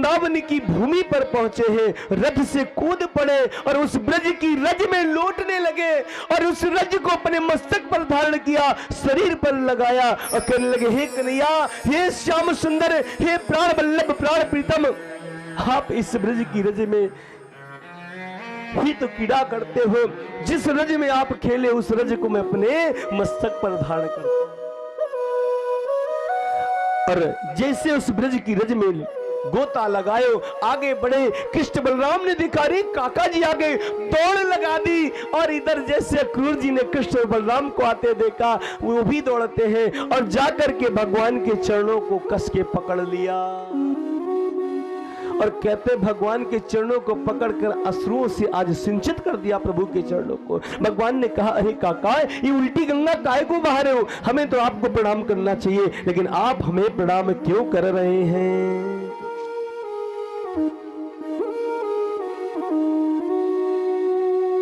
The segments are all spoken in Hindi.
वृंदावन की भूमि पर पहुंचे हैं, रथ से कूद पड़े और उस ब्रज की रज में लौटने लगे और उस रज को अपने मस्तक पर धारण किया, शरीर पर लगाया और कहने लगे, हे कन्हैया, हे श्याम सुंदर, हे प्राण वल्लभ, प्राण प्रीतम, आप इस ब्रज की रज में ही तो कीड़ा करते हो। जिस रज में आप खेले उस रज को मैं अपने मस्तक पर धारण करता हूं। और जैसे उस ब्रज की रज में गोता लगायो, आगे बढ़े, कृष्ण बलराम ने देखा, रे काका जी आगे, दौड़ लगा दी। और इधर जैसे अक्रूर जी ने कृष्ण और बलराम को आते देखा, वो भी दौड़ते हैं और जाकर के भगवान के चरणों को कस के पकड़ लिया और कहते भगवान के चरणों को पकड़कर अश्रुओं से आज सिंचित कर दिया प्रभु के चरणों को। भगवान ने कहा, अरे काका, ये उल्टी गंगा काहे को बहा रहे हो? हमें तो आपको प्रणाम करना चाहिए, लेकिन आप हमें प्रणाम क्यों कर रहे हैं?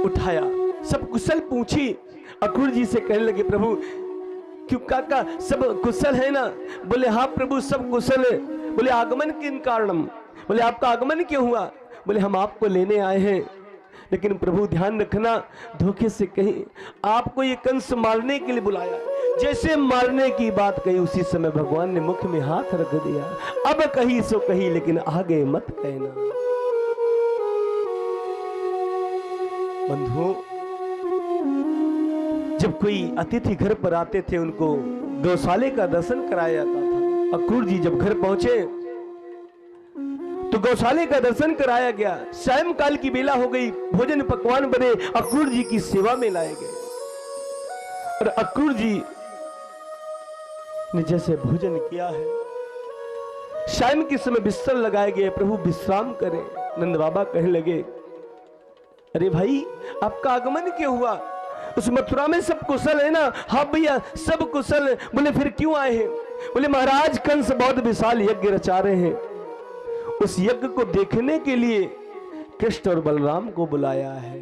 उठाया, सब कुशल पूछी, अक्रूर जी से कहने लगे, प्रभु क्यों काका, सब कुशल है ना? बोले हाँ प्रभु, सब कुशल है। बोले आगमन किन कारणम? बोले आपका आगमन क्यों हुआ? बोले हम आपको लेने आए हैं, लेकिन प्रभु ध्यान रखना, धोखे से कहीं आपको ये कंस मारने के लिए बुलाया। जैसे मारने की बात कही उसी समय भगवान ने मुख में हाथ रख दिया। अब कही सो कही, लेकिन आगे मत कहना। बंधुओं, जब कोई अतिथि घर पर आते थे उनको गौशाले का दर्शन कराया जाता था। अक्रूर जी जब घर पहुंचे तो गौशाले का दर्शन कराया गया। सायंकाल की बेला हो गई, भोजन पकवान बने, अक्रूर जी की सेवा में लाए गए और अक्रूर जी ने जैसे भोजन किया है, शाम के समय बिस्तर लगाए गए, प्रभु विश्राम करें। नंद बाबा कहने लगे, अरे भाई, आपका आगमन क्यों हुआ? उस मथुरा में सब कुशल है ना? हाँ भैया, सब कुशल है। बोले फिर क्यों आए हैं? बोले महाराज, कंस बहुत विशाल यज्ञ रचा रहे हैं, उस यज्ञ को देखने के लिए कृष्ण और बलराम को बुलाया है।